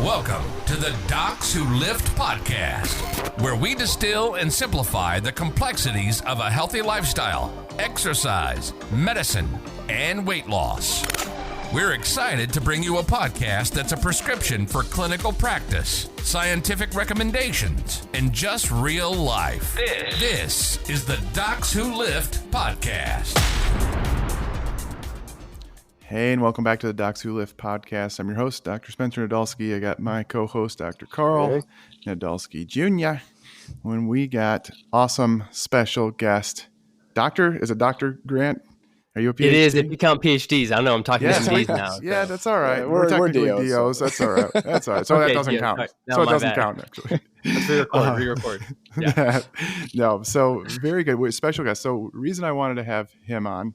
Welcome to the Docs Who Lift podcast, where we distill and simplify the complexities of a healthy lifestyle, exercise, medicine, and weight loss. We're excited to bring you a podcast that's a prescription for clinical practice, scientific recommendations, and just real life. This is the Docs Who Lift podcast. Hey, and welcome back to the Docs Who Lift podcast. I'm your host, Dr. Spencer Nadolsky. I got my co-host, Dr. Karl Nadolsky Jr. When we got awesome special guest, Dr. Grant? Are you a PhD? It is, if you count PhDs. I don't know, I'm talking MDs now. Yeah, that's all right. Yeah, we're technically DOs. DOs. That's all right. That's all right. So Okay, that doesn't count. right. No, So it my doesn't bad. count, actually. Let's re-record. Yeah. No, so very good. We're special guest. So reason I wanted to have him on,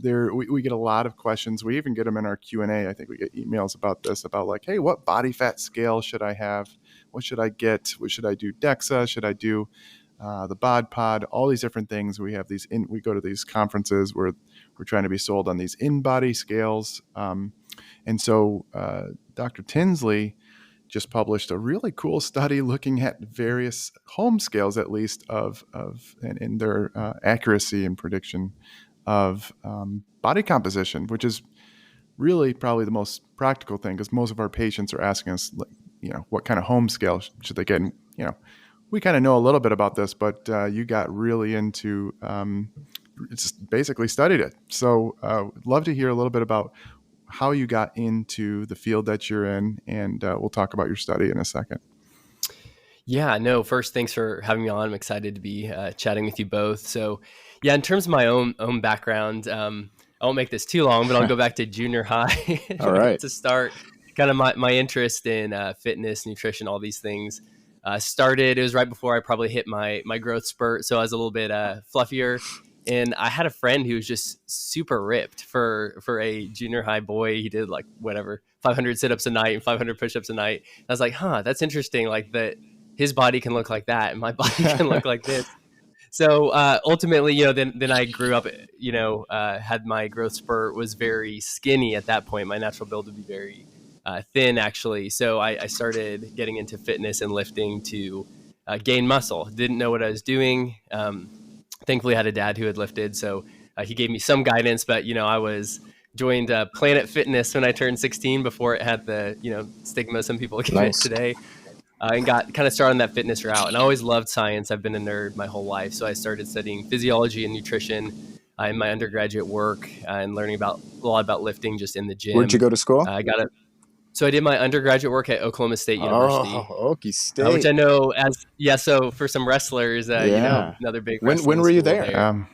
we get a lot of questions. We even get them in our Q&A. I think we get emails about this, about like, hey, what body fat scale should I have? What should I get? What should I do? DEXA? Should I do the bod pod? All these different things. We have these we go to these conferences where we're trying to be sold on these in-body scales. And so Dr. Tinsley just published a really cool study looking at various home scales, at least, of and their accuracy and prediction of body composition, which is really probably the most practical thing, because most of our patients are asking us, what kind of home scale should they get? And, we kind of know a little bit about this, but you got really into just basically studied it. So love to hear a little bit about how you got into the field that you're in, and we'll talk about your study in a second. Yeah, no, first, thanks for having me on. I'm excited to be chatting with you both. So, yeah, in terms of my own background, I won't make this too long, but I'll go back to junior high All right. to start kind of my interest in fitness, nutrition, all these things. It was right before I probably hit my growth spurt, so I was a little bit fluffier. And I had a friend who was just super ripped for a junior high boy. He did 500 sit-ups a night and 500 push-ups a night. I was like, that's interesting. Like that his body can look like that and my body can look like this. So ultimately, then I grew up, had my growth spurt, was very skinny at that point. My natural build would be very thin, actually. So I started getting into fitness and lifting to gain muscle. Didn't know what I was doing. Thankfully, I had a dad who had lifted, so he gave me some guidance. But I joined Planet Fitness when I turned 16, before it had the stigma some people give it today, and got kind of started on that fitness route. And I always loved science. I've been a nerd my whole life, so I started studying physiology and nutrition in my undergraduate work and learning a lot about lifting just in the gym. Where'd you go to school? So I did my undergraduate work at Oklahoma State University. Oh, Okie State. Which I know so for some wrestlers, another big When were you there?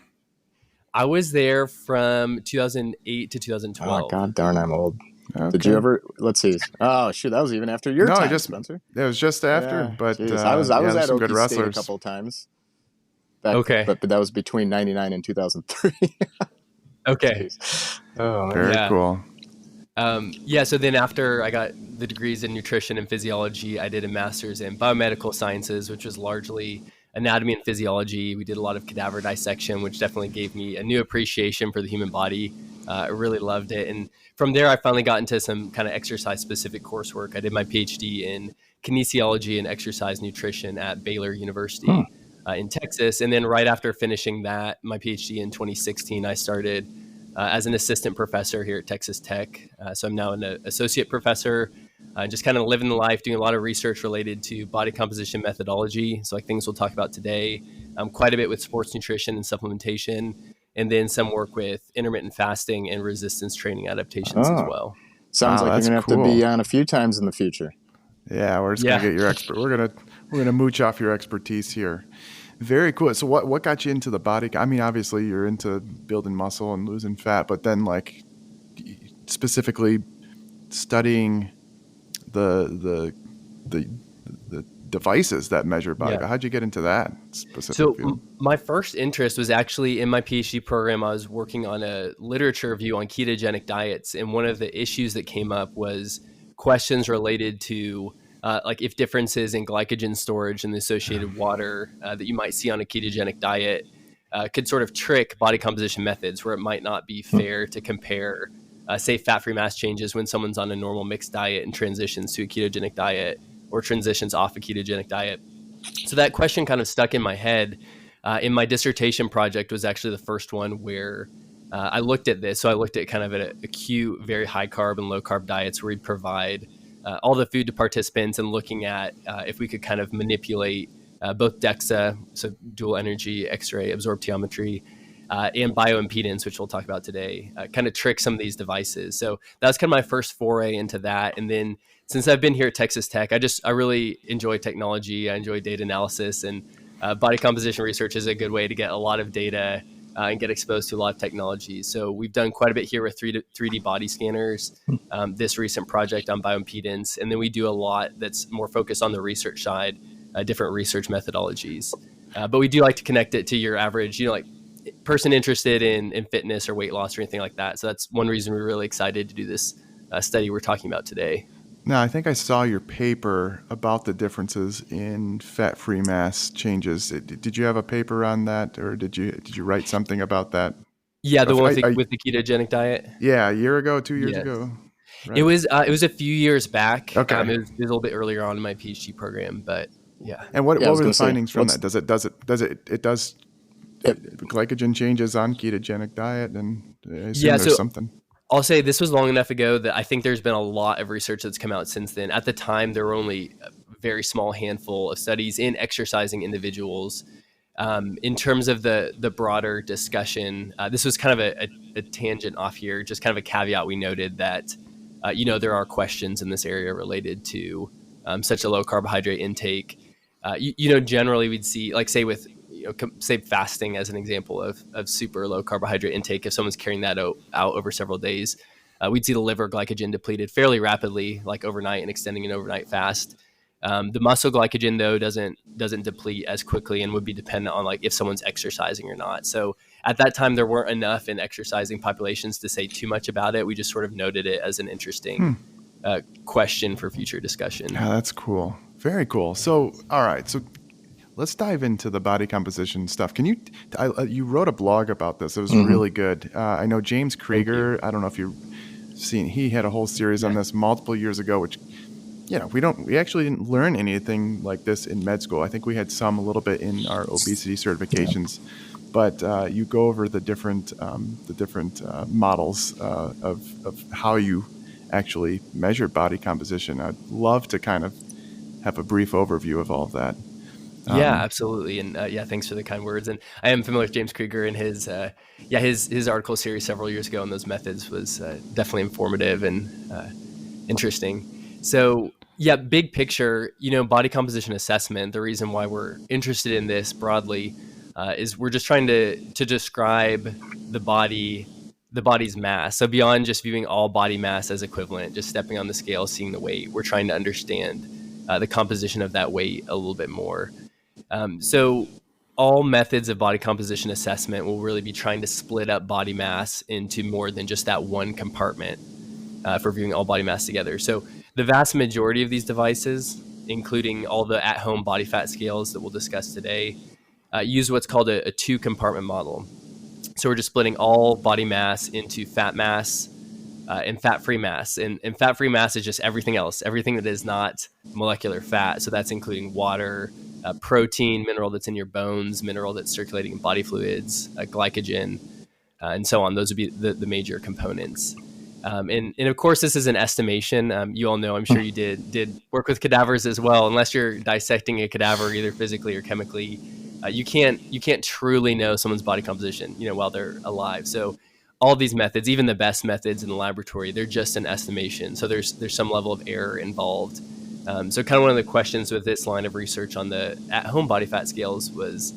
I was there from 2008 to 2012. Oh, God darn, I'm old. Okay. Did you ever, let's see. Oh, shoot, that was even after your time, Spencer. It was just after, Yeah, but I was at some good Okie State wrestlers. a couple of times. Okay. But that was between 99 and 2003. Okay. Oh, Very cool. So then after I got the degrees in nutrition and physiology, I did a master's in biomedical sciences, which was largely anatomy and physiology. We did a lot of cadaver dissection, which definitely gave me a new appreciation for the human body. I really loved it. And from there, I finally got into some kind of exercise-specific coursework. I did my PhD in kinesiology and exercise nutrition at Baylor University in Texas. And then right after finishing that, my PhD in 2016, I started as an assistant professor here at Texas Tech. So I'm now an associate professor, just kind of living the life, doing a lot of research related to body composition methodology. So like things we'll talk about today, quite a bit with sports nutrition and supplementation, and then some work with intermittent fasting and resistance training adaptations as well. Sounds like you're going to have to be on a few times in the future. Yeah, we're just going to get your expert. We're going to mooch off your expertise here. Very cool. So what got you into the body? I mean, obviously you're into building muscle and losing fat, but then specifically studying the devices that measure body. Yeah. How'd you get into that specific field? So my first interest was actually in my PhD program. I was working on a literature review on ketogenic diets. And one of the issues that came up was questions related to if differences in glycogen storage and the associated water that you might see on a ketogenic diet could sort of trick body composition methods, where it might not be fair to compare say fat-free mass changes when someone's on a normal mixed diet and transitions to a ketogenic diet or transitions off a ketogenic diet. So that question kind of stuck in my head. In my dissertation project was actually the first one where I looked at this. So I looked at kind of an acute, very high carb and low carb diets where we'd provide all the food to participants and looking at if we could kind of manipulate both DEXA, so dual energy X-ray absorptiometry, and bioimpedance, which we'll talk about today, kind of trick some of these devices. So that was kind of my first foray into that. And then since I've been here at Texas Tech, I really enjoy technology. I enjoy data analysis, and body composition research is a good way to get a lot of data and get exposed to a lot of technology. So we've done quite a bit here with 3D body scanners, this recent project on bioimpedance, and then we do a lot that's more focused on the research side, different research methodologies. But we do like to connect it to your average, like person interested in fitness or weight loss or anything like that. So that's one reason we're really excited to do this study we're talking about today. Now, I think I saw your paper about the differences in fat-free mass changes. Did you have a paper on that, or did you write something about that? Yeah, the one with the ketogenic diet. Yeah, a year ago, 2 years ago. Right? It was a few years back. Okay, it was a little bit earlier on in my PhD program, but yeah. And what were the findings from that? Does glycogen changes on ketogenic diet, and I assume there's something. I'll say this was long enough ago that I think there's been a lot of research that's come out since then. At the time, there were only a very small handful of studies in exercising individuals. In terms of the broader discussion, this was kind of a tangent off here, just kind of a caveat. We noted that, there are questions in this area related to such a low carbohydrate intake. Generally we'd see, like say with, say fasting as an example of super low carbohydrate intake. If someone's carrying that out over several days, we'd see the liver glycogen depleted fairly rapidly, like overnight and extending an overnight fast. The muscle glycogen though doesn't deplete as quickly and would be dependent on like if someone's exercising or not. So at that time there weren't enough in exercising populations to say too much about it. We just sort of noted it as an interesting question for future discussion. Yeah, that's cool. Very cool. So, all right. So let's dive into the body composition stuff. Can you? You wrote a blog about this. It was really good. I know James Krieger. I don't know if you've seen. He had a whole series on this multiple years ago. Which, we actually didn't learn anything like this in med school. I think we had a little bit in our obesity certifications, but you go over the different models of how you actually measure body composition. I'd love to kind of have a brief overview of all of that. Yeah, absolutely. And thanks for the kind words. And I am familiar with James Krieger and his article series several years ago on those methods was definitely informative and interesting. So big picture, body composition assessment, the reason why we're interested in this broadly is we're just trying to describe the body's mass. So beyond just viewing all body mass as equivalent, just stepping on the scale, seeing the weight, we're trying to understand the composition of that weight a little bit more. So all methods of body composition assessment will really be trying to split up body mass into more than just that one compartment for viewing all body mass together. So the vast majority of these devices, including all the at-home body fat scales that we'll discuss today, use what's called a two-compartment model. So we're just splitting all body mass into fat mass and fat-free mass. And fat-free mass is just everything else, everything that is not molecular fat. So that's including water, protein, mineral that's in your bones, mineral that's circulating in body fluids, glycogen, and so on. Those would be the major components. And of course, this is an estimation. You all know, I'm sure you did work with cadavers as well. Unless you're dissecting a cadaver, either physically or chemically, you can't truly know someone's body composition, while they're alive. So all these methods, even the best methods in the laboratory, they're just an estimation. So there's some level of error involved. So kind of one of the questions with this line of research on the at-home body fat scales was,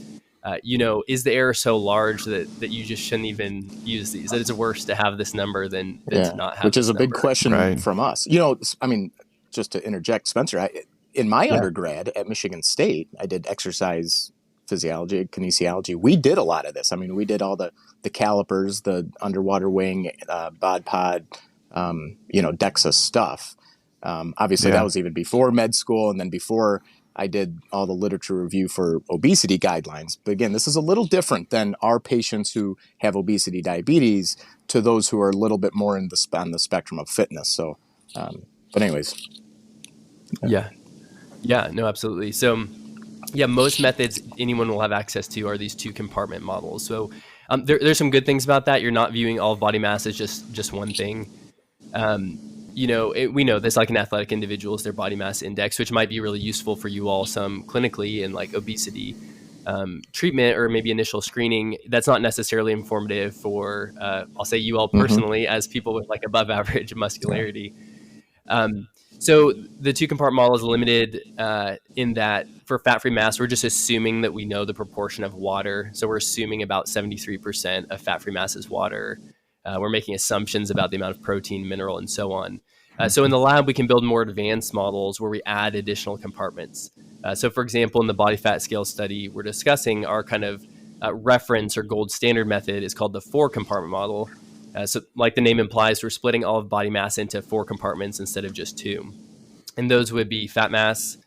is the error so large that you just shouldn't even use these? That it's worse to have this number than to not have. Which is a big number. question from us. Just to interject, Spencer, in my undergrad at Michigan State, I did exercise physiology, kinesiology. We did a lot of this. We did all the calipers, the underwater wing, bod pod, DEXA stuff. Obviously, that was even before med school, and then before I did all the literature review for obesity guidelines. But again, this is a little different than our patients who have obesity diabetes to those who are a little bit more on the spectrum of fitness. So, but anyways. Yeah. Yeah, no, absolutely. So yeah, most methods anyone will have access to are these 2-compartment models. So there's some good things about that. You're not viewing all of body mass as just one thing. We know this, like in athletic individuals, their body mass index, which might be really useful for you all, some clinically in like obesity treatment or maybe initial screening. That's not necessarily informative for, I'll say you all personally, as people with like above average muscularity. So the 2-compartment model is limited in that for fat-free mass, we're just assuming that we know the proportion of water. So we're assuming about 73% of fat-free mass is water. We're making assumptions about the amount of protein, mineral, and so on. So in the lab, we can build more advanced models where we add additional compartments. So for example, in the body fat scale study we're discussing, our kind of reference or gold standard method is called the 4-compartment model. So like the name implies, we're splitting all of body mass into 4 compartments instead of just 2. And those would be fat mass,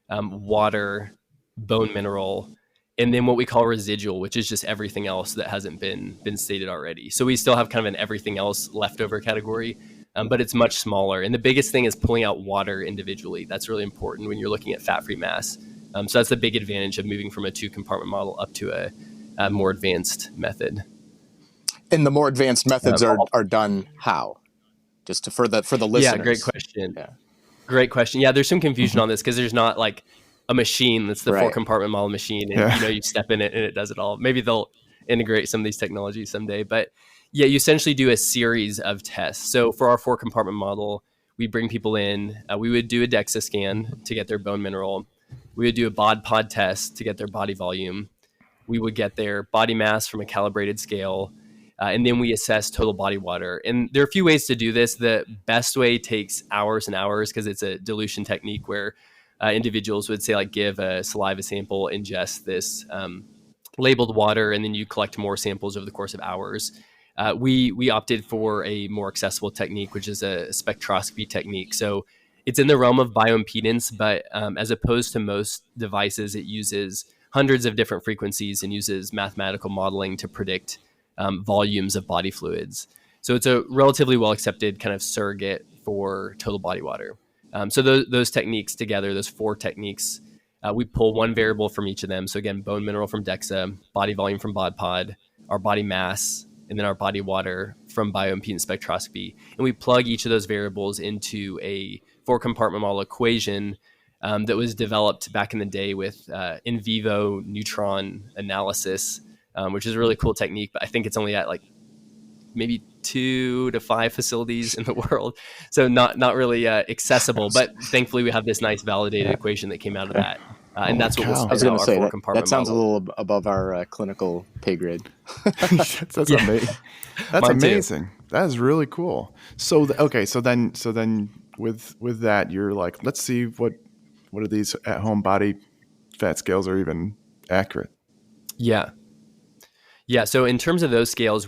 water, bone mineral, and then what we call residual, which is just everything else that hasn't been stated already. So we still have kind of an everything else leftover category, but it's much smaller. And the biggest thing is pulling out water individually. That's really important when you're looking at fat-free mass. So that's the big advantage of moving from a 2-compartment model up to a more advanced method. And the more advanced methods are done how? Just for the listeners. Yeah, great question. Yeah. Great question. Yeah, there's some confusion on this because there's not like a machine that's the 4-compartment model machine, and you step in it and it does it all. Maybe they'll integrate some of these technologies someday, but yeah, you essentially do a series of tests. So for our 4-compartment model, we bring people in. We would do a DEXA scan to get their bone mineral. We would do a bod pod test to get their body volume. We would get their body mass from a calibrated scale. And then we assess total body water. And there are a few ways to do this. The best way takes hours and hours because it's a dilution technique where individuals would say, like, give a saliva sample, ingest this labeled water, and then you collect more samples over the course of hours. We opted for a more accessible technique, which is a spectroscopy technique. So it's in the realm of bioimpedance, but as opposed to most devices, it uses hundreds of different frequencies and uses mathematical modeling to predict volumes of body fluids. So it's a relatively well-accepted kind of surrogate for total body water. So those techniques together, those 4 techniques, we pull one variable from each of them. So again, bone mineral from DEXA, body volume from BOD-POD, our body mass, and then our body water from bioimpedance spectroscopy. And we plug each of those variables into a 4-compartment model equation that was developed back in the day with in vivo neutron analysis, which is a really cool technique, but I think it's only at like maybe 2 to 5 facilities in the world. So not really accessible, but thankfully we have this nice validated equation that came out of that. And that's what we'll spin out our 4-compartment that sounds model. a little above our clinical pay grade. That's amazing. That's amazing. That is really cool. So so then with that, you're like, let's see what are these at-home body fat scales are even accurate. Yeah. So in terms of those scales,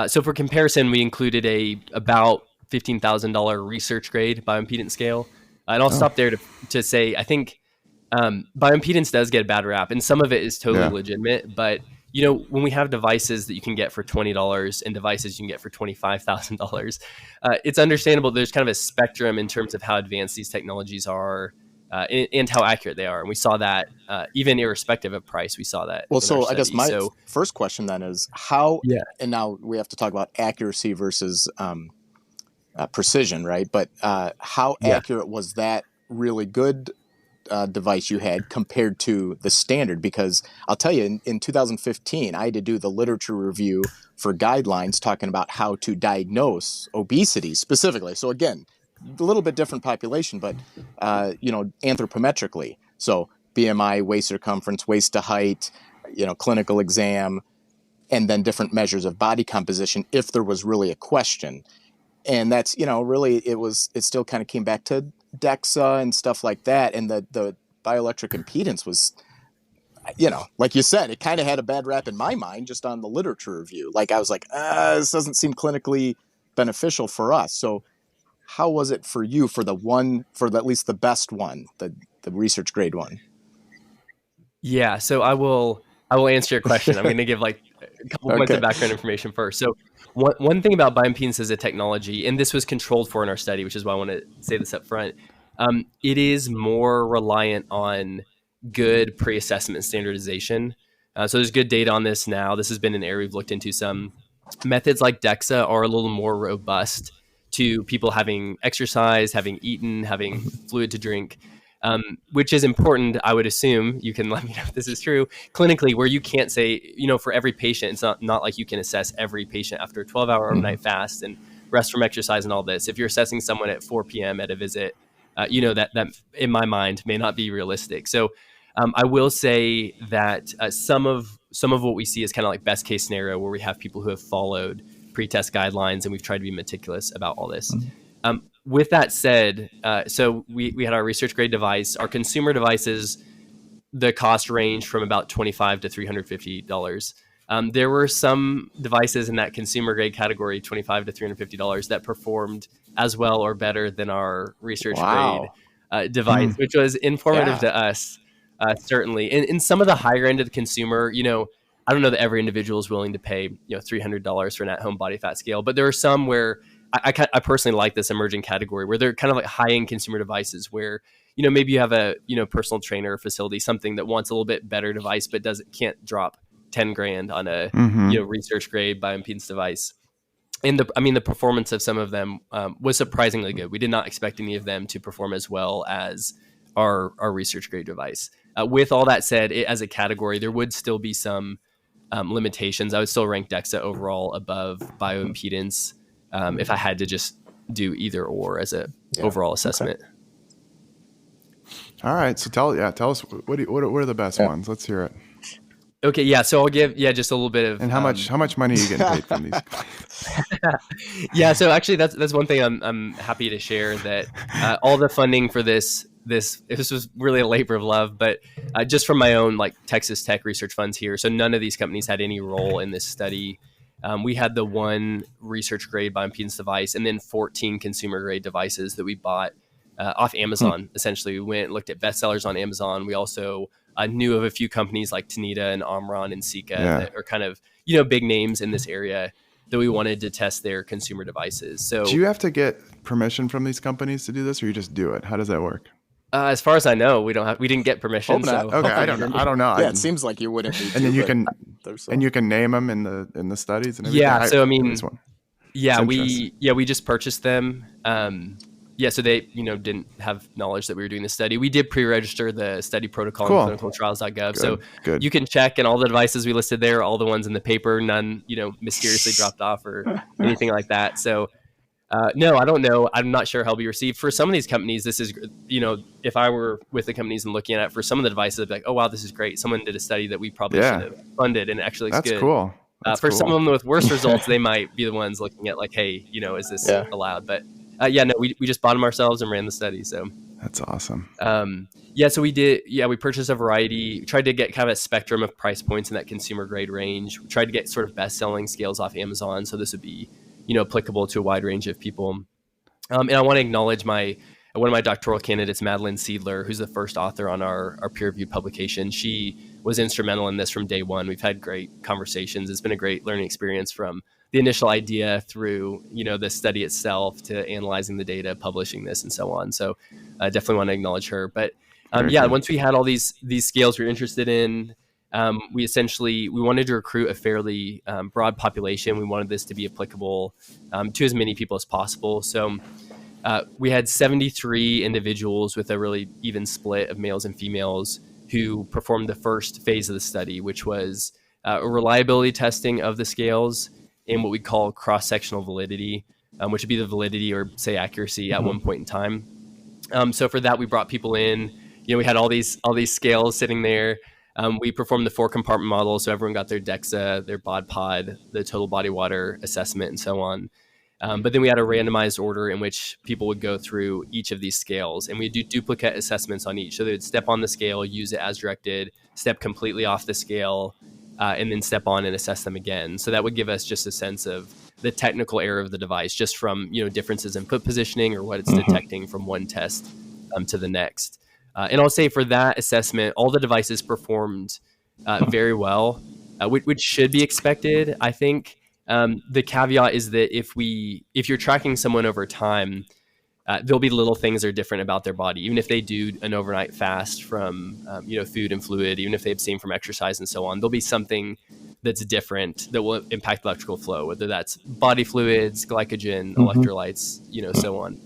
so for comparison, we included about $15,000 research grade bioimpedance scale. And I'll stop there to say, I think bioimpedance does get a bad rap, and some of it is totally legitimate. But when we have devices that you can get for $20 and devices you can get for $25,000, it's understandable. There's kind of a spectrum in terms of how advanced these technologies are. And how accurate they are. And we saw that even irrespective of price, we saw that. Well, so I guess my first question then is how, and now we have to talk about accuracy versus precision, right? But how accurate was that really good device you had compared to the standard? Because I'll tell you, in 2015, I had to do the literature review for guidelines talking about how to diagnose obesity specifically. So again, a little bit different population, but anthropometrically. So BMI, waist circumference, waist to height, clinical exam, and then different measures of body composition if there was really a question. And that's, really it still kind of came back to DEXA and stuff like that. And the bioelectric impedance was, like you said, it kind of had a bad rap in my mind just on the literature review. Like I was like, this doesn't seem clinically beneficial for us. So how was it for you for at least the best one, the research grade one? Yeah, so I will answer your question. I'm going to give like a couple points of background information first. So one thing about bioimpedance as a technology, and this was controlled for in our study, which is why I want to say this up front, it is more reliant on good pre-assessment standardization. So there's good data on this now. This has been an area we've looked into some. Methods like DEXA are a little more robust to people having exercised, having eaten, having fluid to drink, which is important, I would assume. You can let me know if this is true. Clinically, where you can't say, for every patient, it's not like you can assess every patient after a 12-hour overnight fast and rest from exercise and all this. If you're assessing someone at 4 p.m. at a visit, that in my mind may not be realistic. So I will say that some of what we see is kind of like best case scenario where we have people who have followed pre-test guidelines and we've tried to be meticulous about all this. With that said, so we had our research grade device. Our consumer devices, the cost range from about $25 to $350. There were some devices in that consumer grade category, $25 to $350, that performed as well or better than our research grade device, which was informative to us. Certainly. In some of the higher end of the consumer, I don't know that every individual is willing to pay, $300 for an at-home body fat scale, but there are some where I personally like this emerging category where they're kind of like high-end consumer devices where, maybe you have a, personal trainer facility, something that wants a little bit better device, but can't drop 10 grand on a, research grade bioimpedance device. And the performance of some of them was surprisingly good. We did not expect any of them to perform as well as our research grade device. With all that said, as a category, there would still be some limitations. I would still rank DEXA overall above bioimpedance if I had to just do either or as a overall assessment. Okay. All right. So tell us what are the best ones? Let's hear it. Okay. Yeah. So I'll give just a little bit of. And how much money are you getting paid from these? Yeah. So actually, that's one thing I'm happy to share, that all the funding for this was really a labor of love, but just from my own like Texas Tech research funds here. So none of these companies had any role in this study. We had the one research grade bioimpedance device and then 14 consumer grade devices that we bought off Amazon. Essentially, we went and looked at bestsellers on Amazon. We also knew of a few companies like Tanita and Omron and Sika that are kind of, big names in this area that we wanted to test their consumer devices. So do you have to get permission from these companies to do this, or you just do it? How does that work? As far as I know, we didn't get permission. So. Okay, I don't know. Yeah, it seems like you wouldn't need to. And you can name them in the studies and everything. Yeah, so we just purchased them. So they didn't have knowledge that we were doing the study. We did pre-register the study protocol on clinicaltrials.gov, so you can check, and all the devices we listed there, all the ones in the paper, none mysteriously dropped off or anything like that. So. No, I don't know. I'm not sure how it'll be received. For some of these companies, this is, if I were with the companies and looking at it, for some of the devices, I'd be like, oh, wow, this is great. Someone did a study that we probably should have funded and it actually looks good. That's cool. For some of them with worse results, they might be the ones looking at like, hey, is this allowed? But we just bought them ourselves and ran the study. So that's awesome. So we did. Yeah, we purchased a variety. We tried to get kind of a spectrum of price points in that consumer grade range. We tried to get sort of best selling scales off Amazon. So this would be applicable to a wide range of people. And I want to acknowledge one of my doctoral candidates, Madeline Seidler, who's the first author on our peer-reviewed publication. She was instrumental in this from day one. We've had great conversations. It's been a great learning experience from the initial idea through, the study itself to analyzing the data, publishing this, and so on. So I definitely want to acknowledge her. But once we had all these scales we were interested in, we wanted to recruit a fairly broad population. We wanted this to be applicable to as many people as possible. So we had 73 individuals with a really even split of males and females who performed the first phase of the study, which was a reliability testing of the scales and what we call cross-sectional validity, which would be the validity or say accuracy at one point in time. So for that, we brought people in. We had all these scales sitting there. We performed the 4-compartment model, so everyone got their DEXA, their bod pod, the total body water assessment, and so on. But then we had a randomized order in which people would go through each of these scales, and we do duplicate assessments on each. So they would step on the scale, use it as directed, step completely off the scale, and then step on and assess them again. So that would give us just a sense of the technical error of the device, just from differences in foot positioning or what it's detecting from one test to the next. And I'll say for that assessment, all the devices performed very well, which should be expected. I think the caveat is that if you're tracking someone over time, there'll be little things that are different about their body, even if they do an overnight fast from food and fluid, even if they abstain from exercise and so on. There'll be something that's different that will impact electrical flow, whether that's body fluids, glycogen, electrolytes, so on.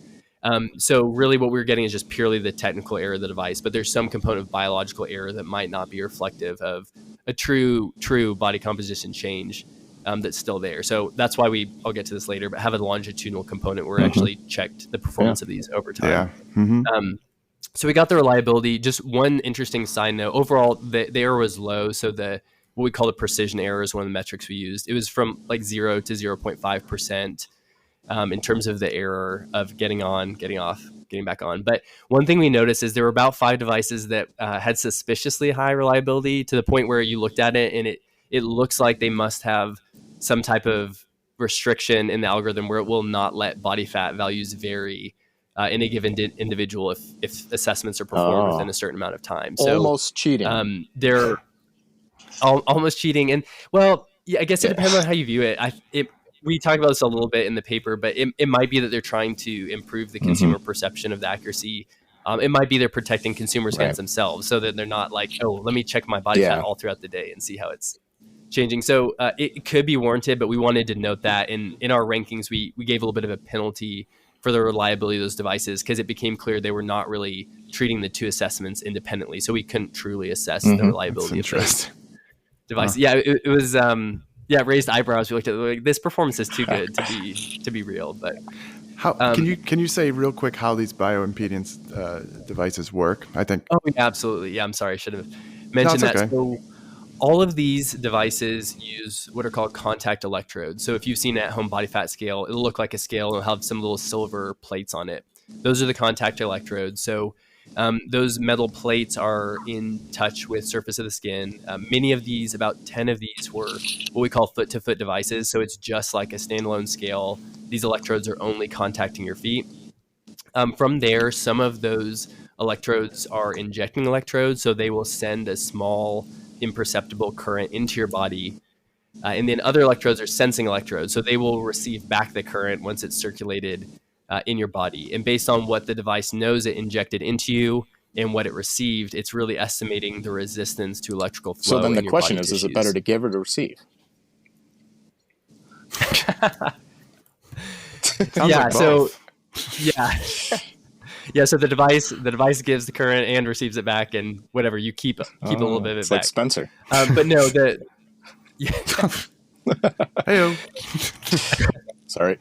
So really what we're getting is just purely the technical error of the device, but there's some component of biological error that might not be reflective of a true body composition change that's still there. So that's why I'll get to this later, but have a longitudinal component where we actually checked the performance of these over time. So we got the reliability. Just one interesting side note, overall the error was low. So what we call the precision error is one of the metrics we used. It was from like 0 to 0.5%. In terms of the error of getting on, getting off, getting back on. But one thing we noticed is there were about 5 devices that had suspiciously high reliability, to the point where you looked at it and it looks like they must have some type of restriction in the algorithm where it will not let body fat values vary in a given individual if assessments are performed within a certain amount of time. So almost cheating. They're almost cheating. And well, yeah, I guess it depends on how you view it. We talk about this a little bit in the paper, but it might be that they're trying to improve the consumer perception of the accuracy. It might be they're protecting consumers against themselves, so that they're not like, oh, let me check my body fat all throughout the day and see how it's changing. So it could be warranted, but we wanted to note that in our rankings, we gave a little bit of a penalty for the reliability of those devices, because it became clear they were not really treating the 2 assessments independently. So we couldn't truly assess the reliability of those devices. Yeah, it was... raised eyebrows. We looked at it, like, this performance is too good to be real. But how can you say real quick how these bioimpedance devices work? I think. Oh, yeah, absolutely. Yeah, I'm sorry, I should have mentioned that. Okay. So all of these devices use what are called contact electrodes. So if you've seen an at-home body fat scale, it'll look like a scale and it'll have some little silver plates on it. Those are the contact electrodes. So those metal plates are in touch with surface of the skin. Many of these, about 10 of these, were what we call foot-to-foot devices. So it's just like a standalone scale. These electrodes are only contacting your feet. From there, some of those electrodes are injecting electrodes. So they will send a small, imperceptible current into your body. And then other electrodes are sensing electrodes. So they will receive back the current once it's circulated in your body. And based on what the device knows it injected into you and what it received, it's really estimating the resistance to electrical flow. So then the question is it better to give or to receive? Yeah. So the device gives the current and receives it back, and whatever, you keep a little bit of it back. Like Spencer. But no, Hey-o. Sorry.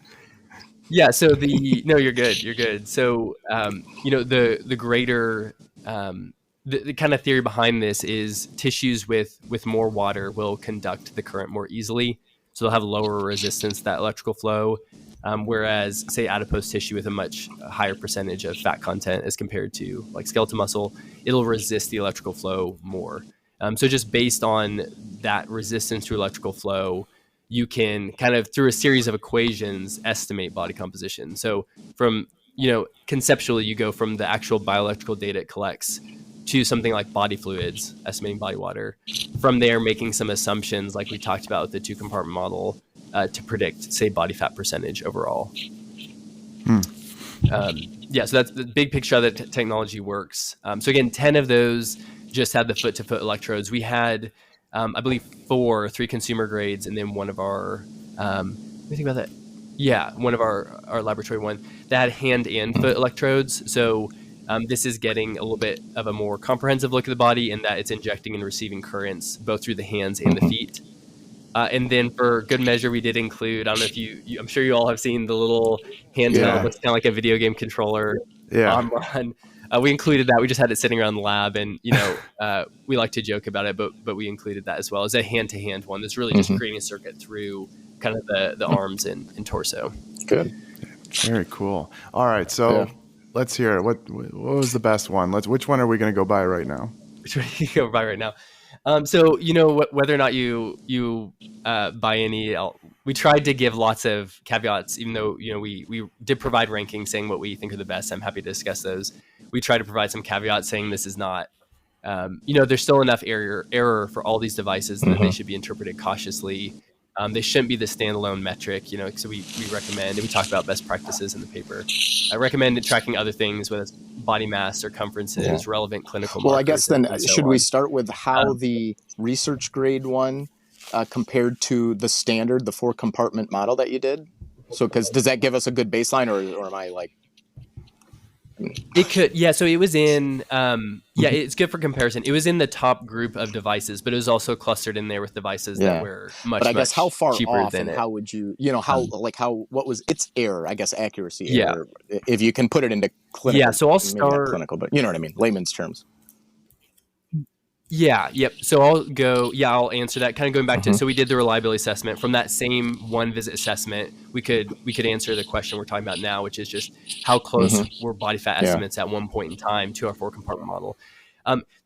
Yeah. So you're good. You're good. So, the greater, the kind of theory behind this is tissues with more water will conduct the current more easily. So they'll have lower resistance to that electrical flow. Whereas, say, adipose tissue with a much higher percentage of fat content as compared to like skeletal muscle, it'll resist the electrical flow more. So just based on that resistance to electrical flow, you can kind of, through a series of equations, estimate body composition. So from, conceptually, you go from the actual bioelectrical data it collects to something like body fluids, estimating body water. From there, making some assumptions like we talked about with the 2-compartment model to predict, say, body fat percentage overall. So that's the big picture of the technology works. So again, 10 of those just had the foot-to-foot electrodes. We had, I believe, 3 consumer grades, and then one of our, let me think about that. Yeah, one of our laboratory one that had hand and foot electrodes. So this is getting a little bit of a more comprehensive look at the body, in that it's injecting and receiving currents both through the hands and the feet. And then for good measure, we did include, I don't know if you I'm sure you all have seen the little handheld, looks kind of like a video game controller. We included that. We just had it sitting around the lab, and we like to joke about it, but we included that as well as a hand-to-hand one that's really just creating a circuit through kind of the arms and torso. Good. Very cool. All right, so let's hear it. What was the best one? Which one are we going to go by right now? Which one are you going to go by right now? So whether or not you buy any, we tried to give lots of caveats, even though we did provide rankings saying what we think are the best. I'm happy to discuss those. We try to provide some caveats saying this is not, there's still enough error for all these devices that they should be interpreted cautiously. They shouldn't be the standalone metric, so we recommend, and we talked about best practices in the paper. I recommend tracking other things, whether it's body mass, circumferences, relevant clinical markers. Well, I guess then and so should on. we start with how the research grade one compared to the standard, the 4-compartment model that you did? So, because does that give us a good baseline, or am I like? It could, yeah. So it was in, it's good for comparison. It was in the top group of devices, but it was also clustered in there with devices that were much, but I guess how far cheaper off, than and it. how would you, what was its error? I guess accuracy Yeah. error, if you can put it into clinical. Yeah. So I'll maybe not start clinical, but you know what I mean, layman's terms. Yeah. Yep. So I'll answer that. Kind of going back to, so we did the reliability assessment. From that same one visit assessment, we could answer the question we're talking about now, which is just how close were body fat estimates at one point in time to our 4-compartment model.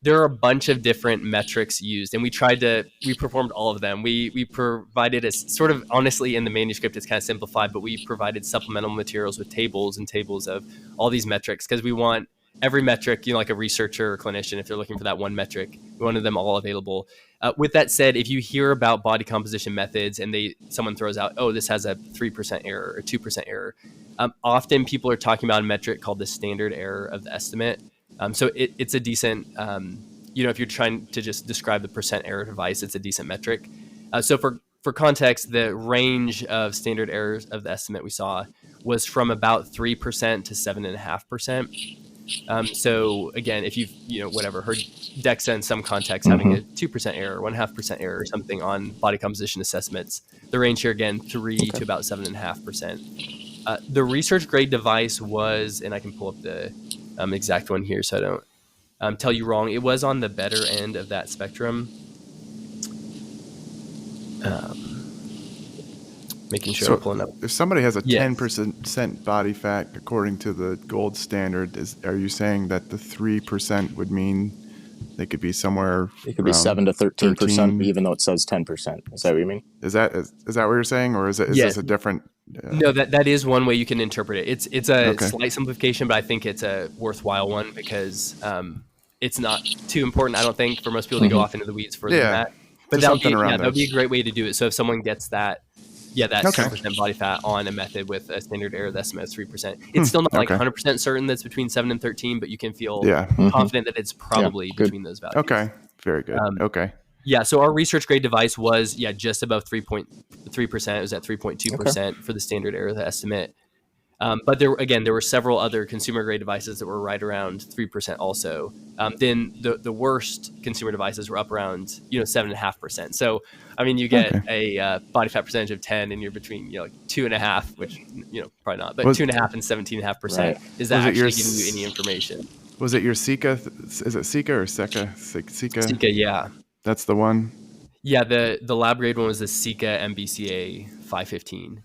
There are a bunch of different metrics used, and we performed all of them. We provided a sort of, honestly, in the manuscript, it's kind of simplified, but we provided supplemental materials with tables and tables of all these metrics, because we want every metric, like a researcher or clinician, if they're looking for that one metric, we wanted them all available. With that said, if you hear about body composition methods and someone throws out, oh, this has a 3% error or 2% error, often people are talking about a metric called the standard error of the estimate. So it's a decent, if you're trying to just describe the percent error device, it's a decent metric. So for context, the range of standard errors of the estimate we saw was from about 3% to 7.5%. So again, if you've, heard DEXA in some context having a 2% error, 1.5% error or something on body composition assessments, the range here again, 3 to about 7.5%. The research grade device was, and I can pull up the exact one here so I don't tell you wrong, it was on the better end of that spectrum. Making sure I'm pulling up. If somebody has a 10% body fat according to the gold standard, are you saying that the 3% would mean they could be somewhere? It could be 7 to 13%, even though it says 10%. Is that what you mean? Is that what you're saying, or is this a different? No, that is one way you can interpret it. It's a slight simplification, but I think it's a worthwhile one because it's not too important, I don't think, for most people to go off into the weeds further than that. But that would be a great way to do it. So if someone gets that 10% body fat on a method with a standard error estimate of 3%, it's still not like 100% certain that's between 7 and 13, but you can feel confident that it's probably between those values. Okay, very good. Yeah, so our research grade device was just above 3.3%. It was at 3.2% for the standard error estimate. But there were several other consumer grade devices that were right around 3% also. Then the worst consumer devices were up around 7.5%. So I mean, you get a body fat percentage of 10, and you're between 2.5, which probably not, but 2.5 and 17.5%. Right. Is that actually giving you any information? Was it your Sika? Is it Sika or Sika? Sika, yeah. That's the one. Yeah, the lab grade one was the Sika MBCA 515,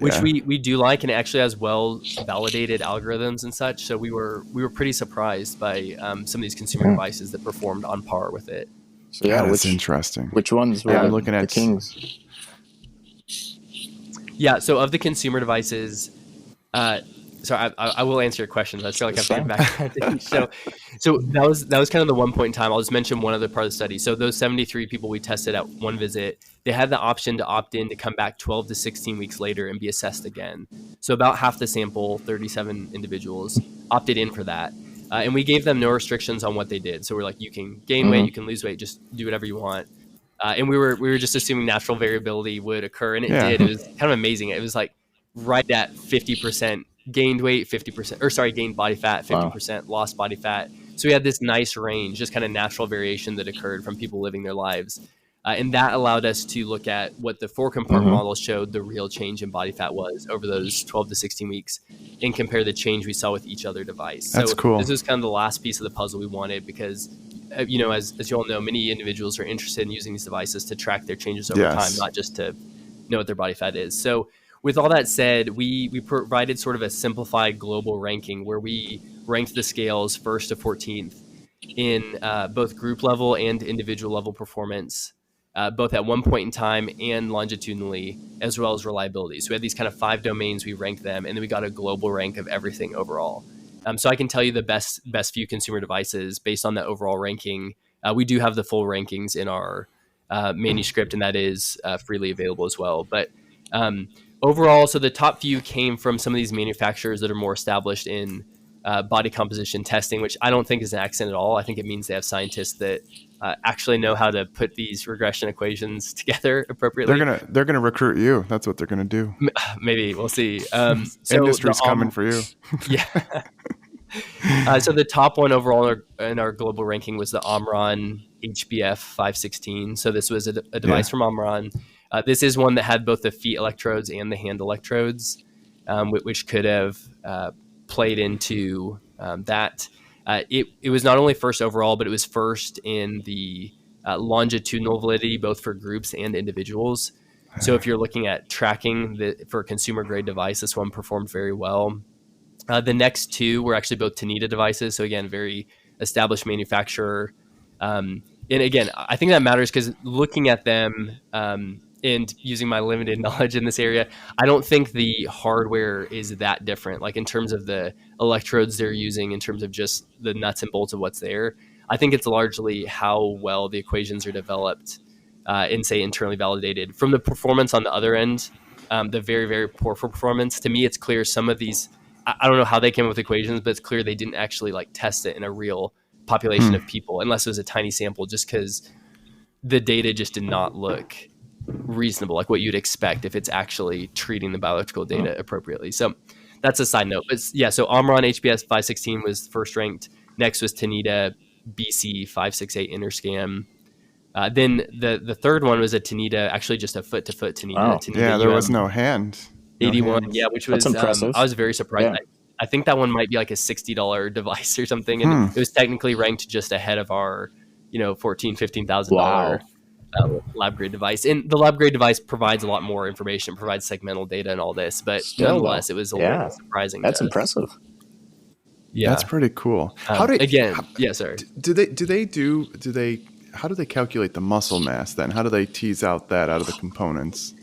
which we do like, and it actually has well validated algorithms and such. So we were pretty surprised by some of these consumer devices that performed on par with it. So that's interesting. Which ones were I'm looking at the kings? Yeah, so of the consumer devices, so I will answer your questions. I feel like I'm getting back. So that was kind of the one point in time. I'll just mention one other part of the study. So those 73 people we tested at one visit, they had the option to opt in to come back 12 to 16 weeks later and be assessed again. So about half the sample, 37 individuals, opted in for that. And we gave them no restrictions on what they did. So we're like, you can gain weight, you can lose weight, just do whatever you want. And we were just assuming natural variability would occur, and it did. It was kind of amazing. It was like right at 50% gained weight, 50%, or sorry, gained body fat, 50% lost body fat. So we had this nice range, just kind of natural variation that occurred from people living their lives. And that allowed us to look at what the 4-compartment model showed the real change in body fat was over those 12 to 16 weeks and compare the change we saw with each other device. That's cool. This was kind of the last piece of the puzzle we wanted because, as you all know, many individuals are interested in using these devices to track their changes over time, not just to know what their body fat is. So with all that said, we provided sort of a simplified global ranking where we ranked the scales 1st to 14th. in both group level and individual level performance, both at one point in time and longitudinally, as well as reliability. So we had these kind of 5 domains, we ranked them, and then we got a global rank of everything overall. So I can tell you the best few consumer devices based on that overall ranking. We do have the full rankings in our manuscript, and that is freely available as well. But overall, so the top few came from some of these manufacturers that are more established in body composition testing, which I don't think is an accident at all. I think it means they have scientists that actually know how to put these regression equations together appropriately. They're gonna recruit you. That's what they're gonna do. Maybe we'll see. So industry's coming for you. Yeah. So the top one overall in our global ranking was the Omron HBF 516. So this was a device from Omron. This is one that had both the feet electrodes and the hand electrodes, which could have played into that. It was not only first overall, but it was first in the longitudinal validity, both for groups and individuals. So if you're looking at tracking for a consumer grade device, this one performed very well. The next 2 were actually both Tanita devices. So again, very established manufacturer. And again, I think that matters because looking at them and using my limited knowledge in this area, I don't think the hardware is that different. Like in terms of the electrodes they're using, in terms of just the nuts and bolts of what's there, I think it's largely how well the equations are developed and say internally validated. From the performance on the other end, the very, very poor for performance, to me, it's clear some of these, I don't know how they came up with equations, but it's clear they didn't actually like test it in a real population of people, unless it was a tiny sample, just because the data just did not look reasonable, like what you'd expect if it's actually treating the biological data appropriately. So that's a side note. But yeah, so Omron HBS 516 was first ranked. Next was Tanita BC 568 Interscan. Then the third one was a Tanita, actually just a foot-to-foot Tanita. Oh, Tanita yeah, there was no hand. 81, hands. yeah, which was impressive. I was very surprised. Yeah. I think that one might be like a $60 device or something, and it was technically ranked just ahead of our, $14,000-$15,000 lab grade device. And the lab grade device provides a lot more information, provides segmental data and all this, but nonetheless, it was a little surprising. That's impressive. Yeah, that's pretty cool. How do they calculate the muscle mass then? How do they tease out that out of the components?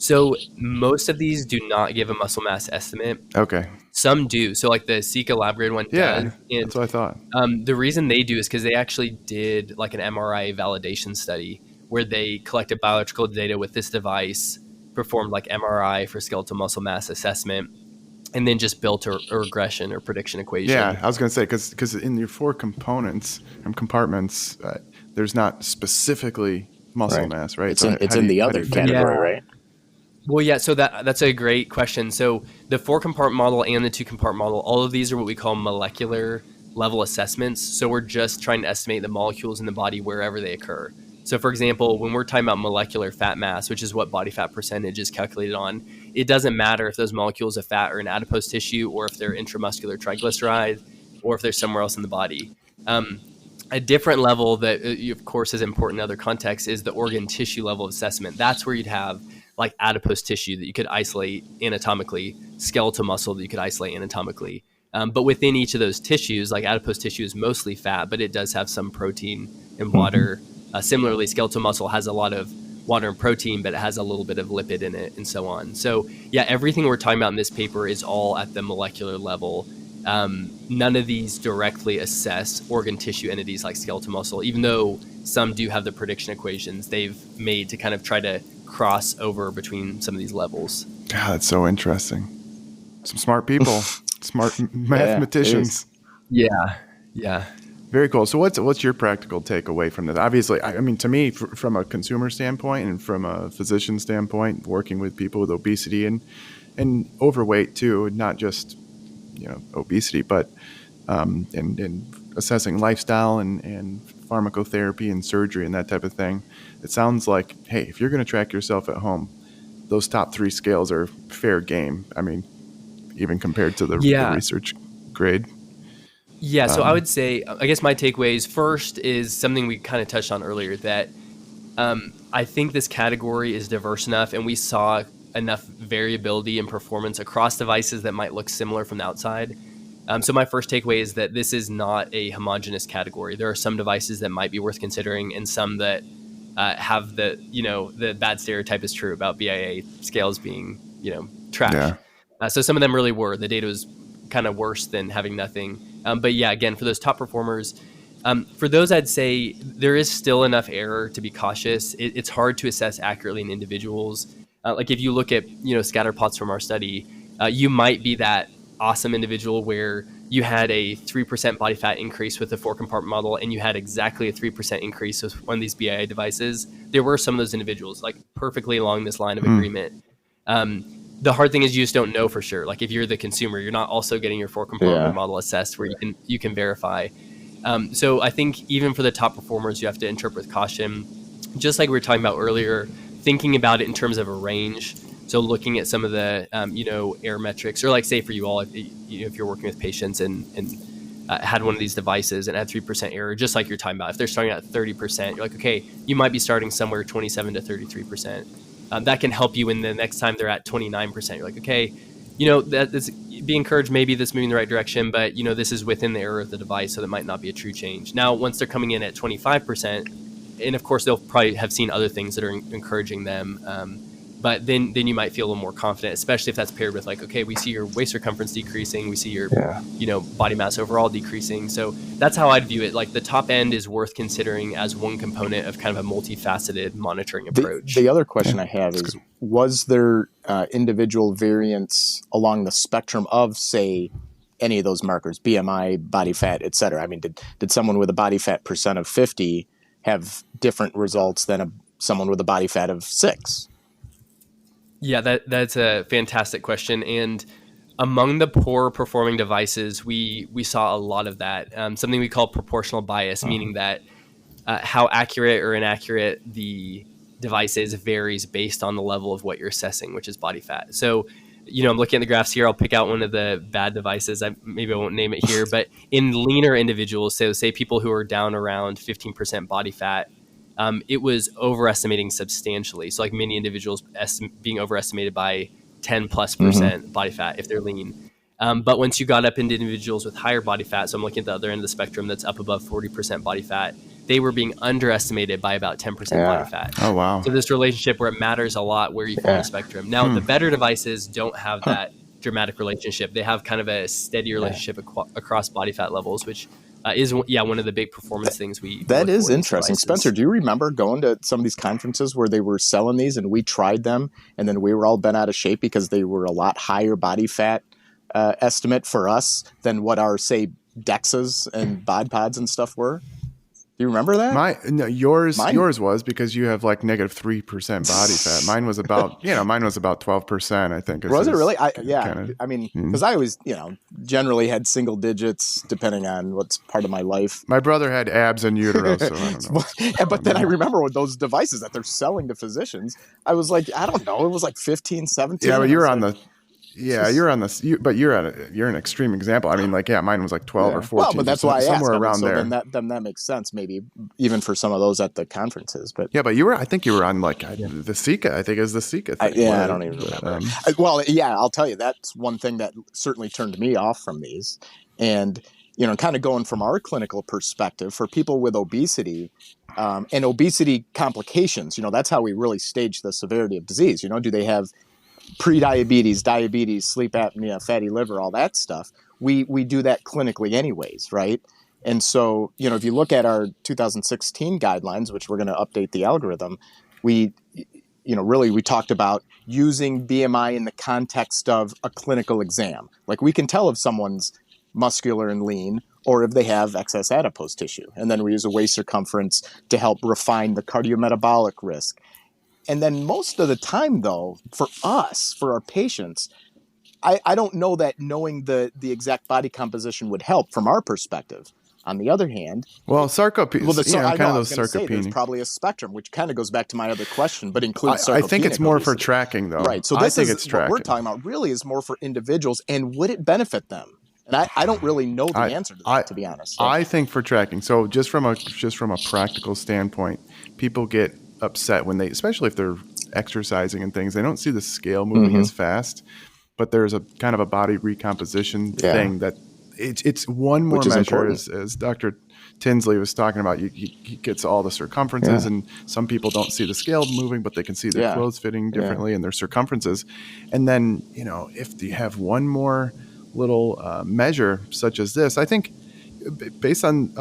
So most of these do not give a muscle mass estimate. Okay. Some do. So like the Sika lab grade one does. And, that's what I thought. The reason they do is because they actually did like an MRI validation study where they collected biological data with this device, performed like MRI for skeletal muscle mass assessment, and then just built a regression or prediction equation. Yeah, I was going to say, because in your 4 components and compartments, there's not specifically muscle mass, right? It's in the other category, right? Well, yeah, so that's a great question. So the 4-compartment model and the 2-compartment model, all of these are what we call molecular level assessments. So we're just trying to estimate the molecules in the body wherever they occur. So for example, when we're talking about molecular fat mass, which is what body fat percentage is calculated on, it doesn't matter if those molecules of fat are in adipose tissue or if they're intramuscular triglyceride or if they're somewhere else in the body. A different level that, of course, is important in other contexts is the organ tissue level of assessment. That's where you'd have like adipose tissue that you could isolate anatomically, skeletal muscle that you could isolate anatomically. But within each of those tissues, like adipose tissue is mostly fat, but it does have some protein and water. Similarly, skeletal muscle has a lot of water and protein, but it has a little bit of lipid in it and so on. So yeah, everything we're talking about in this paper is all at the molecular level. None of these directly assess organ tissue entities like skeletal muscle, even though some do have the prediction equations they've made to kind of try to cross over between some of these levels. God, that's so interesting. Some smart people, smart mathematicians. Yeah. Very cool. So what's your practical takeaway from this? Obviously, I mean, to me, from a consumer standpoint and from a physician standpoint, working with people with obesity and overweight too, not just obesity, but and assessing lifestyle and pharmacotherapy and surgery and that type of thing. It sounds like, hey, if you're going to track yourself at home, those top 3 scales are fair game. I mean, even compared to the research grade. Yeah, so I would say, I guess my takeaways first is something we kind of touched on earlier, that I think this category is diverse enough and we saw enough variability in performance across devices that might look similar from the outside So my first takeaway is that this is not a homogenous category. There are some devices that might be worth considering, and some that have the bad stereotype is true about BIA scales being trash. Yeah. So some of them really were. The data was kind of worse than having nothing. But yeah, again, for those top performers, for those, I'd say there is still enough error to be cautious. It's hard to assess accurately in individuals. Like if you look at scatter plots from our study, you might be that awesome individual where you had a 3% body fat increase with the 4-compartment model, and you had exactly a 3% increase with one of these BIA devices. There were some of those individuals, like perfectly along this line of agreement. The hard thing is you just don't know for sure. Like if you're the consumer, you're not also getting your 4-compartment model assessed where you can verify. So I think even for the top performers, you have to interpret with caution. Just like we were talking about earlier, thinking about it in terms of a range. So looking at some of the, error metrics, or like say for you all, if you're working with patients and had one of these devices and had 3% error, just like you're talking about, if they're starting at 30%, you're like, okay, you might be starting somewhere 27 to 33%. That can help you when the next time they're at 29%. You're like, okay, that's be encouraged. Maybe that's moving in the right direction, but this is within the error of the device, so that might not be a true change. Now, once they're coming in at 25%, and of course they'll probably have seen other things that are encouraging them. But then you might feel a little more confident, especially if that's paired with like, okay, we see your waist circumference decreasing, we see your body mass overall decreasing. So that's how I'd view it. Like the top end is worth considering as one component of kind of a multifaceted monitoring approach. The other question I have is, was there individual variance along the spectrum of, say, any of those markers, BMI, body fat, et cetera? I mean, did someone with a body fat percent of 50 have different results than someone with a body fat of 6? Yeah, that's a fantastic question. And among the poor performing devices, we saw a lot of that. Something we call proportional bias, meaning that how accurate or inaccurate the device is varies based on the level of what you're assessing, which is body fat. So, I'm looking at the graphs here. I'll pick out one of the bad devices. Maybe I won't name it here, but in leaner individuals, so say people who are down around 15% body fat, it was overestimating substantially. So like many individuals being overestimated by 10+% body fat if they're lean. But once you got up into individuals with higher body fat, so I'm looking at the other end of the spectrum that's up above 40% body fat, they were being underestimated by about 10% body fat. Oh, wow. So this relationship where it matters a lot where you fall on the spectrum. Now, the better devices don't have that dramatic relationship. They have kind of a steady relationship across body fat levels, which is one of the big performance things we that is interesting. Spencer, do you remember going to some of these conferences where they were selling these and we tried them and then we were all bent out of shape because they were a lot higher body fat estimate for us than what our, say, DEXAs and bod pods and stuff were? Do you remember that? Yours was because you have like -3% body fat. Mine was about 12%, I think. Was it really? I mean, because I always, generally had single digits depending on what's part of my life. My brother had abs and utero, so I don't know. But then I remember with those devices that they're selling to physicians, I was like, I don't know, it was like 15, 17. Yeah, but you're on the... Yeah, you're on this, but you're an extreme example. I mean, mine was like 12 or 14. Well, but that's why I asked. Somewhere around there. Then that makes sense, maybe even for some of those at the conferences. But yeah, but I think you were on the Sika. I think it was the Sika thing. I don't even remember. I'll tell you, that's one thing that certainly turned me off from these. And kind of going from our clinical perspective for people with obesity and obesity complications. That's how we really stage the severity of disease. Do they have pre-diabetes, diabetes, sleep apnea, fatty liver, all that stuff? We do that clinically anyways, right? And so, if you look at our 2016 guidelines, which we're going to update the algorithm, we talked about using BMI in the context of a clinical exam. Like we can tell if someone's muscular and lean or if they have excess adipose tissue. And then we use a waist circumference to help refine the cardiometabolic risk. And then most of the time, though, for us, for our patients, I don't know that knowing the exact body composition would help from our perspective. On the other hand, sarcopenia. There's probably a spectrum, which kind of goes back to my other question, but includes sarcopenia. I think it's more for tracking, though. Right. So this is what we're talking about. Really, is more for individuals, and would it benefit them? And I don't really know the answer to that, to be honest. So. I think for tracking. So just from a practical standpoint, people get upset when especially if they're exercising and things, they don't see the scale moving as fast, but there's a kind of a body recomposition thing that it's one more measure, as Dr. Tinsley was talking about. He gets all the circumferences, and some people don't see the scale moving, but they can see their clothes fitting differently and their circumferences. And then, if you have one more little measure such as this, I think based on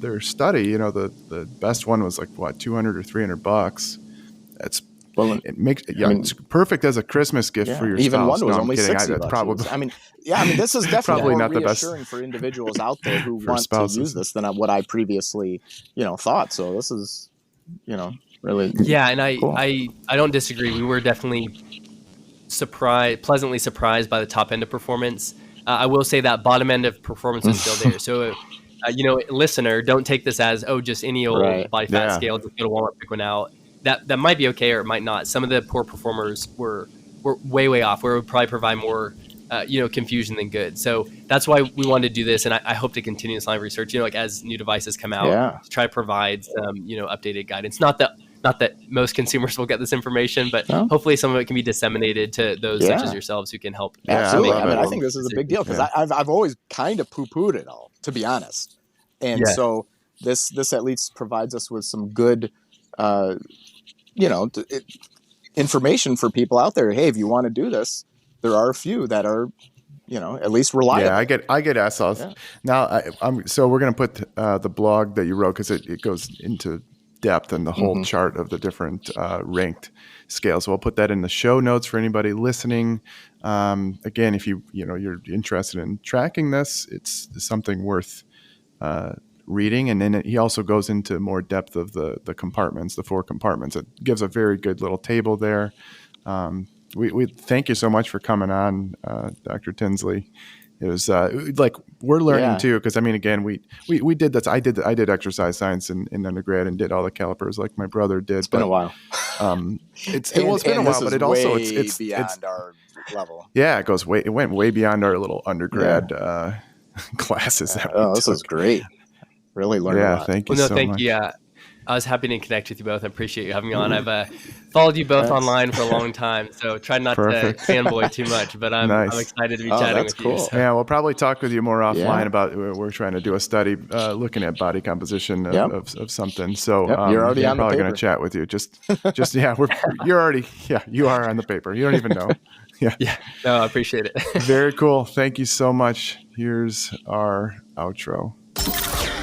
their study, the best one was like what, $200 or $300. That's it's perfect as a Christmas gift for your even spouse. one was only $60. That's probably. This is definitely probably more not the best reassuring for individuals out there who want spouses to use this than what I previously, thought. So this is, really and cool. I don't disagree. We were definitely pleasantly surprised by the top end of performance. I will say that bottom end of performance is still there. So, listener, don't take this as just any old body fat scale. Just go to Walmart, pick one out. That might be okay or it might not. Some of the poor performers were way off, where it would probably provide more confusion than good. So that's why we wanted to do this, and I hope to continue this line of research. As new devices come out, to try to provide some updated guidance. Not that most consumers will get this information, but hopefully some of it can be disseminated to those such as yourselves who can help. Absolutely. I think this is a big deal because I've always kind of poo-pooed it all, to be honest. And so this at least provides us with some good information for people out there. Hey, if you want to do this, there are a few that are, at least reliable. Yeah, I get asked. Now, so we're going to put the blog that you wrote, because it goes into depth and the whole chart of the different ranked scales. So I'll put that in the show notes for anybody listening. Again, if you're interested in tracking this, it's something worth reading. And then he also goes into more depth of the compartments, the 4 compartments. It gives a very good little table there. We thank you so much for coming on, Dr. Tinsley. It was we're learning too, because again, we did this. I did exercise science in undergrad and did all the calipers like my brother did. It's been a while. It's been a while, but it also it's beyond our level. Yeah, it went way beyond our little undergrad classes. This is great. Really learned a lot. Thank you so much. Yeah, I was happy to connect with you both. I appreciate you having me on. I've followed you both online for a long time, so try not to fanboy too much, but I'm excited to be chatting with you. So. Yeah, we'll probably talk with you more offline about, we're trying to do a study looking at body composition of something. So you're already on the paper. I'm probably going to chat with you. You are on the paper. You don't even know. Yeah. No, I appreciate it. Very cool. Thank you so much. Here's our outro.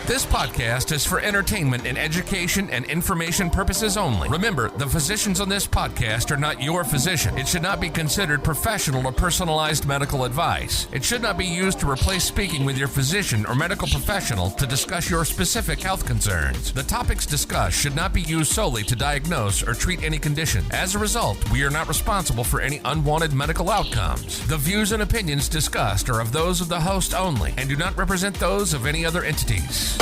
This podcast is for entertainment and education and information purposes only. Remember, the physicians on this podcast are not your physician. It should not be considered professional or personalized medical advice. It should not be used to replace speaking with your physician or medical professional to discuss your specific health concerns. The topics discussed should not be used solely to diagnose or treat any condition. As a result, we are not responsible for any unwanted medical outcomes. The views and opinions discussed are of those of the host only and do not represent those of any other entities.